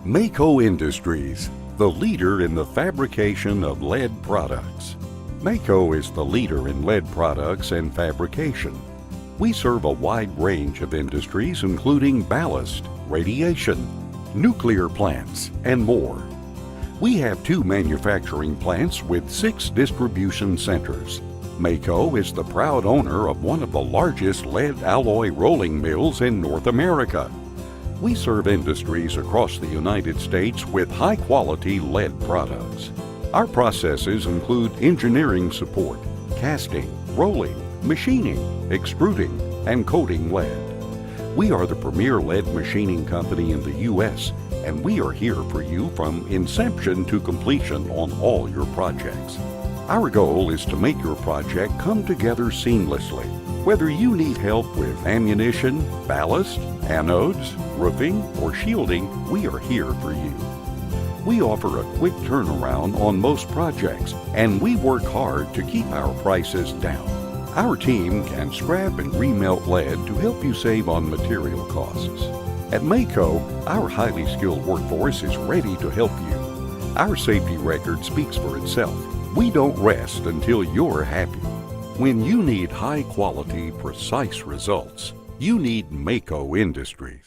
Mayco Industries, the leader in the fabrication of lead products. Mayco is the leader in lead products and fabrication. We serve a wide range of industries including ballast, radiation, nuclear plants, and more. We have 2 manufacturing plants with 6 distribution centers. Mayco is the proud owner of one of the largest lead alloy rolling mills in North America. We serve industries across the United States with high-quality lead products. Our processes include engineering support, casting, rolling, machining, extruding, and coating lead. We are the premier lead machining company in the U.S., and we are here for you from inception to completion on all your projects. Our goal is to make your project come together seamlessly. Whether you need help with ammunition, ballast, anodes, roofing, or shielding, we are here for you. We offer a quick turnaround on most projects, and we work hard to keep our prices down. Our team can scrap and remelt lead to help you save on material costs. At Mayco, our highly skilled workforce is ready to help you. Our safety record speaks for itself. We don't rest until you're happy. When you need high-quality, precise results, you need Mayco Industries.